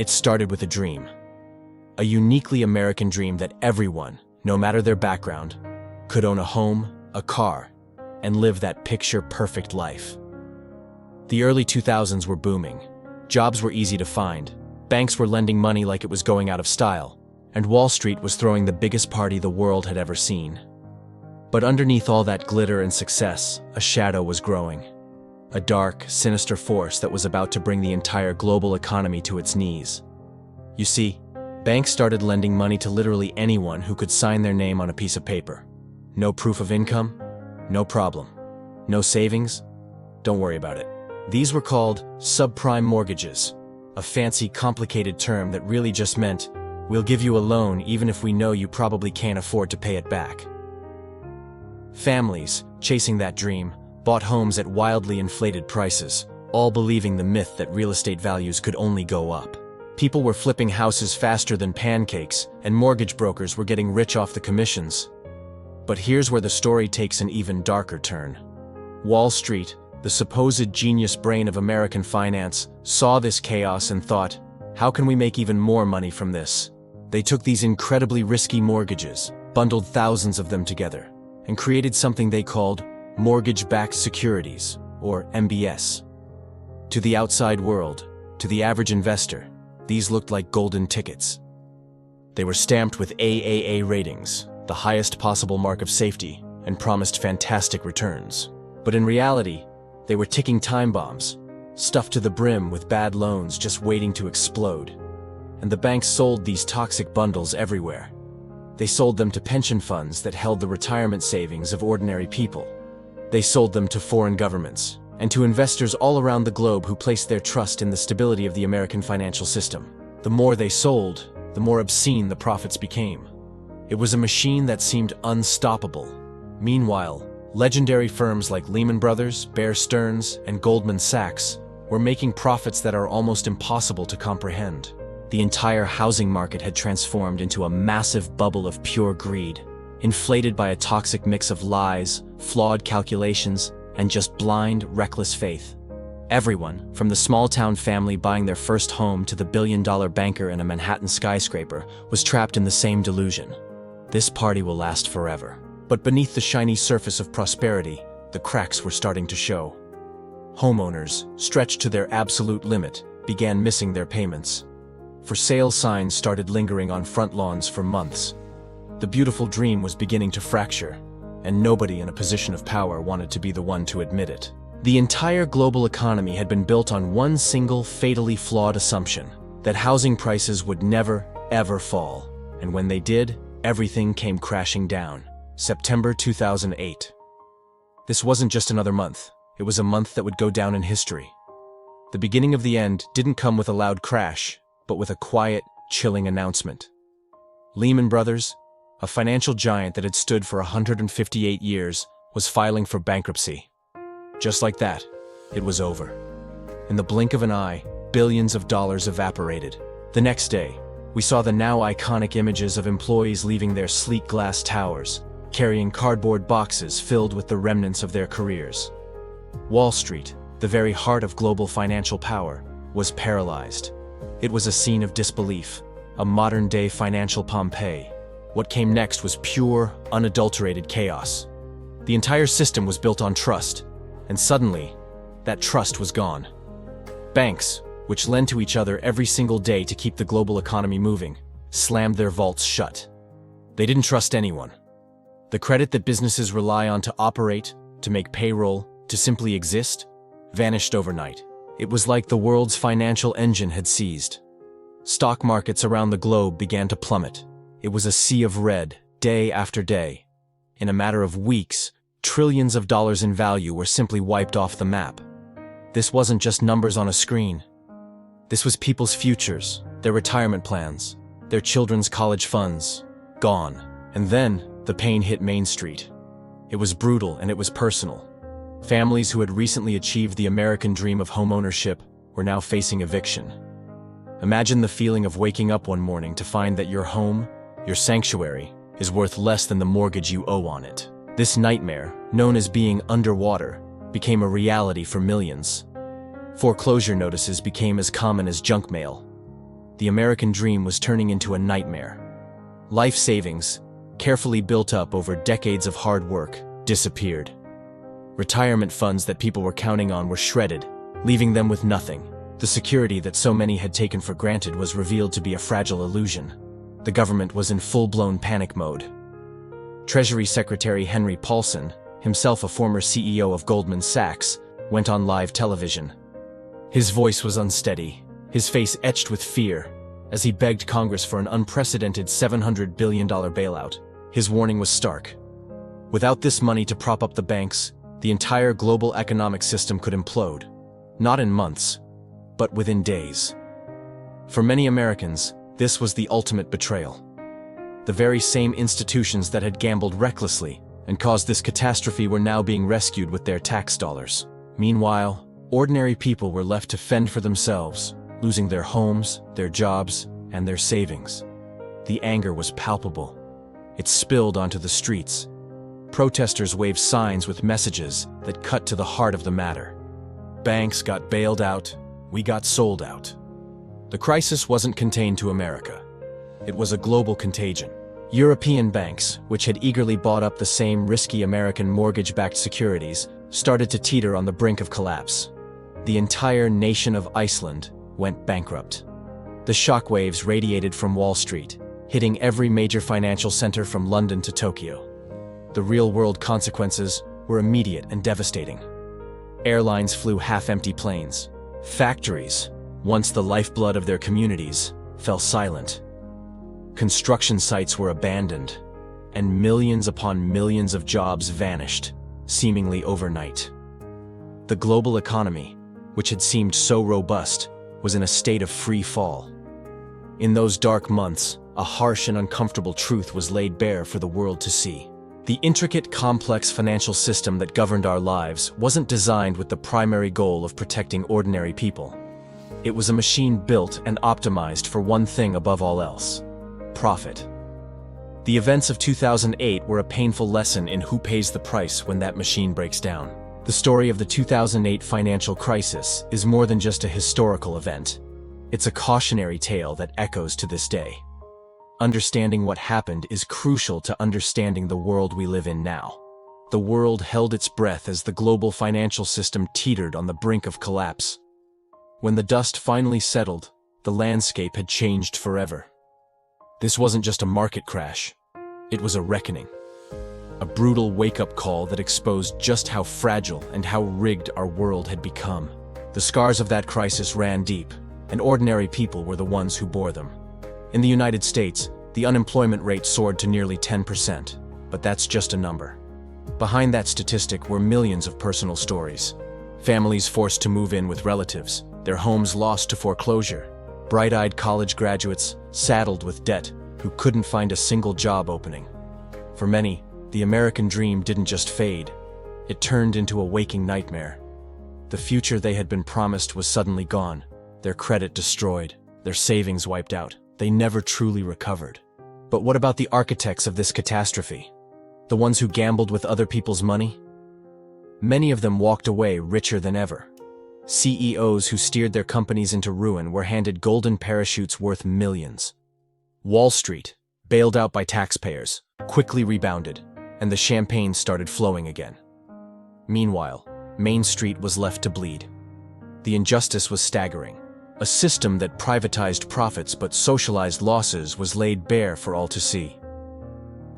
It started with a dream. A uniquely American dream that everyone, no matter their background, could own a home, a car, and live that picture-perfect life. The early 2000s were booming. Jobs were easy to find. Banks were lending money like it was going out of style, and Wall Street was throwing the biggest party the world had ever seen. But underneath all that glitter and success, a shadow was growing. A dark, sinister force that was about to bring the entire global economy to its knees. You see, banks started lending money to literally anyone who could sign their name on a piece of paper. No proof of income? No problem. No savings? Don't worry about it. These were called subprime mortgages, a fancy, complicated term that really just meant, we'll give you a loan even if we know you probably can't afford to pay it back. Families, chasing that dream, bought homes at wildly inflated prices, all believing the myth that real estate values could only go up. People were flipping houses faster than pancakes, and mortgage brokers were getting rich off the commissions. But here's where the story takes an even darker turn. Wall Street, the supposed genius brain of American finance, saw this chaos and thought, how can we make even more money from this? They took these incredibly risky mortgages, bundled thousands of them together, and created something they called mortgage-backed securities, or MBS. To the outside world, to the average investor, these looked like golden tickets. They were stamped with AAA ratings, the highest possible mark of safety, and promised fantastic returns. But in reality, they were ticking time bombs, stuffed to the brim with bad loans just waiting to explode. And the banks sold these toxic bundles everywhere. They sold them to pension funds that held the retirement savings of ordinary people. They sold them to foreign governments, and to investors all around the globe who placed their trust in the stability of the American financial system. The more they sold, the more obscene the profits became. It was a machine that seemed unstoppable. Meanwhile, legendary firms like Lehman Brothers, Bear Stearns, and Goldman Sachs were making profits that are almost impossible to comprehend. The entire housing market had transformed into a massive bubble of pure greed, inflated by a toxic mix of lies, flawed calculations, and just blind, reckless faith. Everyone, from the small-town family buying their first home to the billion-dollar banker in a Manhattan skyscraper, was trapped in the same delusion. This party will last forever. But beneath the shiny surface of prosperity, the cracks were starting to show. Homeowners, stretched to their absolute limit, began missing their payments. For sale signs started lingering on front lawns for months. The beautiful dream was beginning to fracture, and nobody in a position of power wanted to be the one to admit it. The entire global economy had been built on one single fatally flawed assumption, that housing prices would never, ever fall. And when they did, everything came crashing down. September 2008. This wasn't just another month. It was a month that would go down in history. The beginning of the end didn't come with a loud crash, but with a quiet, chilling announcement. Lehman Brothers, a financial giant that had stood for 158 years, was filing for bankruptcy. Just like that, it was over. In the blink of an eye, billions of dollars evaporated. The next day, we saw the now iconic images of employees leaving their sleek glass towers, carrying cardboard boxes filled with the remnants of their careers. Wall Street, the very heart of global financial power, was paralyzed. It was a scene of disbelief, a modern-day financial Pompeii. What came next was pure, unadulterated chaos. The entire system was built on trust, and suddenly, that trust was gone. Banks, which lend to each other every single day to keep the global economy moving, slammed their vaults shut. They didn't trust anyone. The credit that businesses rely on to operate, to make payroll, to simply exist, vanished overnight. It was like the world's financial engine had seized. Stock markets around the globe began to plummet. It was a sea of red, day after day. In a matter of weeks, trillions of dollars in value were simply wiped off the map. This wasn't just numbers on a screen. This was people's futures, their retirement plans, their children's college funds, gone. And then, the pain hit Main Street. It was brutal and it was personal. Families who had recently achieved the American dream of homeownership were now facing eviction. Imagine the feeling of waking up one morning to find that your home, your sanctuary, is worth less than the mortgage you owe on it. This nightmare, known as being underwater, became a reality for millions. Foreclosure notices became as common as junk mail. the American dream was turning into a nightmare. Life savings, carefully built up over decades of hard work, disappeared. Retirement funds that people were counting on were shredded, leaving them with nothing. The security that so many had taken for granted was revealed to be a fragile illusion. The government was in full-blown panic mode. Treasury Secretary Henry Paulson, himself a former CEO of Goldman Sachs, went on live television. His voice was unsteady, his face etched with fear, as he begged Congress for an unprecedented $700 billion bailout. His warning was stark. Without this money to prop up the banks, the entire global economic system could implode. Not in months, but within days. For many Americans, this was the ultimate betrayal. The very same institutions that had gambled recklessly and caused this catastrophe were now being rescued with their tax dollars. Meanwhile, ordinary people were left to fend for themselves, losing their homes, their jobs, and their savings. The anger was palpable. It spilled onto the streets. Protesters waved signs with messages that cut to the heart of the matter. Banks got bailed out, we got sold out. The crisis wasn't contained to America. It was a global contagion. European banks, which had eagerly bought up the same risky American mortgage-backed securities, started to teeter on the brink of collapse. The entire nation of Iceland went bankrupt. The shockwaves radiated from Wall Street, hitting every major financial center from London to Tokyo. The real-world consequences were immediate and devastating. Airlines flew half-empty planes. Factories, once the lifeblood of their communities, fell silent. Construction sites were abandoned, and millions upon millions of jobs vanished, seemingly overnight. The global economy, which had seemed so robust, was in a state of free fall. In those dark months, a harsh and uncomfortable truth was laid bare for the world to see. The intricate, complex financial system that governed our lives wasn't designed with the primary goal of protecting ordinary people. It was a machine built and optimized for one thing above all else: profit. The events of 2008 were a painful lesson in who pays the price when that machine breaks down. The story of the 2008 financial crisis is more than just a historical event. It's a cautionary tale that echoes to this day. Understanding what happened is crucial to understanding the world we live in now. The world held its breath as the global financial system teetered on the brink of collapse. When the dust finally settled, the landscape had changed forever. This wasn't just a market crash. It was a reckoning. A brutal wake-up call that exposed just how fragile and how rigged our world had become. The scars of that crisis ran deep, and ordinary people were the ones who bore them. In the United States, the unemployment rate soared to nearly 10%, but that's just a number. Behind that statistic were millions of personal stories. Families forced to move in with relatives, their homes lost to foreclosure, bright-eyed college graduates saddled with debt who couldn't find a single job opening. For many, the American dream didn't just fade, it turned into a waking nightmare. The future they had been promised was suddenly gone, their credit destroyed, their savings wiped out. They never truly recovered. But what about the architects of this catastrophe? The ones who gambled with other people's money? Many of them walked away richer than ever. CEOs who steered their companies into ruin were handed golden parachutes worth millions. Wall Street, bailed out by taxpayers, quickly rebounded, and the champagne started flowing again. Meanwhile, Main Street was left to bleed. The injustice was staggering. A system that privatized profits but socialized losses was laid bare for all to see.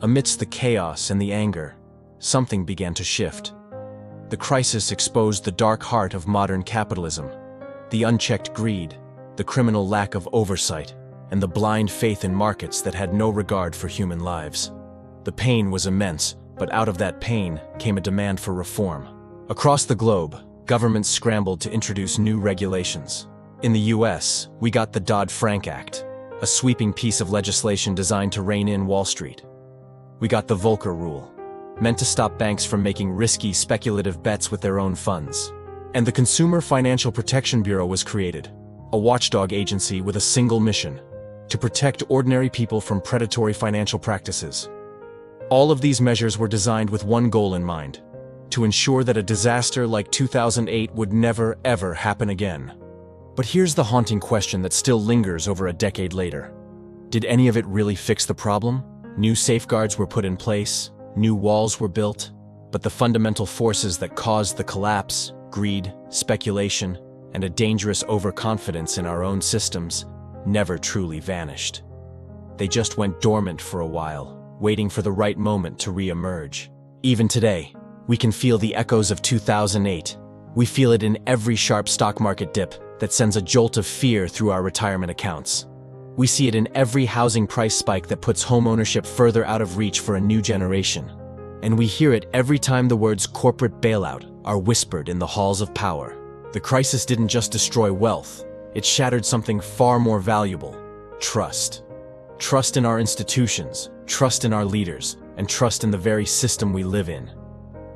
Amidst the chaos and the anger, something began to shift. The crisis exposed the dark heart of modern capitalism, the unchecked greed, the criminal lack of oversight, and the blind faith in markets that had no regard for human lives. The pain was immense, but out of that pain came a demand for reform. Across the globe, governments scrambled to introduce new regulations. In the US, we got the Dodd-Frank Act, a sweeping piece of legislation designed to rein in Wall Street. We got the Volcker Rule, meant to stop banks from making risky, speculative bets with their own funds. And the Consumer Financial Protection Bureau was created, a watchdog agency with a single mission: to protect ordinary people from predatory financial practices. All of these measures were designed with one goal in mind: to ensure that a disaster like 2008 would never, ever happen again. But here's the haunting question that still lingers over a decade later. Did any of it really fix the problem? New safeguards were put in place, new walls were built, but the fundamental forces that caused the collapse, greed, speculation, and a dangerous overconfidence in our own systems, never truly vanished. They just went dormant for a while, waiting for the right moment to re-emerge. Even today, we can feel the echoes of 2008. We feel it in every sharp stock market dip that sends a jolt of fear through our retirement accounts. We see it in every housing price spike that puts homeownership further out of reach for a new generation. And we hear it every time the words corporate bailout are whispered in the halls of power. The crisis didn't just destroy wealth, it shattered something far more valuable: trust. Trust in our institutions, trust in our leaders, and trust in the very system we live in.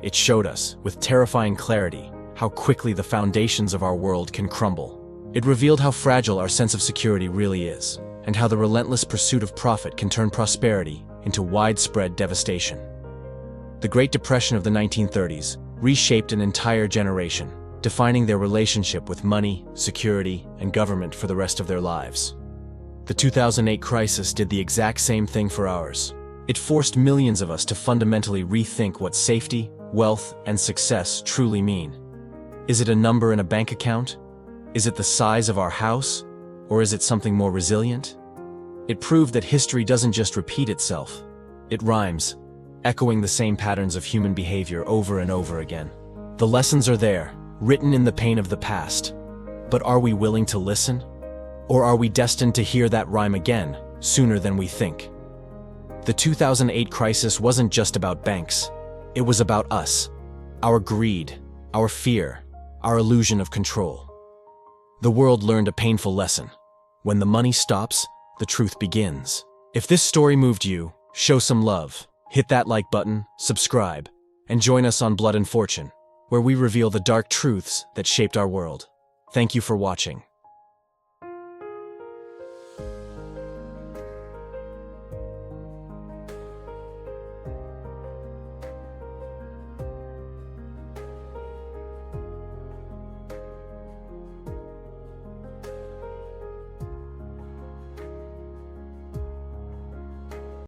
It showed us, with terrifying clarity, how quickly the foundations of our world can crumble. It revealed how fragile our sense of security really is, and how the relentless pursuit of profit can turn prosperity into widespread devastation. The Great Depression of the 1930s reshaped an entire generation, defining their relationship with money, security, and government for the rest of their lives. The 2008 crisis did the exact same thing for ours. It forced millions of us to fundamentally rethink what safety, wealth, and success truly mean. Is it a number in a bank account? Is it the size of our house? Or is it something more resilient? It proved that history doesn't just repeat itself. It rhymes, echoing the same patterns of human behavior over and over again. The lessons are there, written in the pain of the past. But are we willing to listen? Or are we destined to hear that rhyme again, sooner than we think? The 2008 crisis wasn't just about banks. It was about us, our greed, our fear, our illusion of control. The world learned a painful lesson. When the money stops, the truth begins. If this story moved you, show some love. Hit that like button, subscribe, and join us on Blood and Fortune, where we reveal the dark truths that shaped our world. Thank you for watching.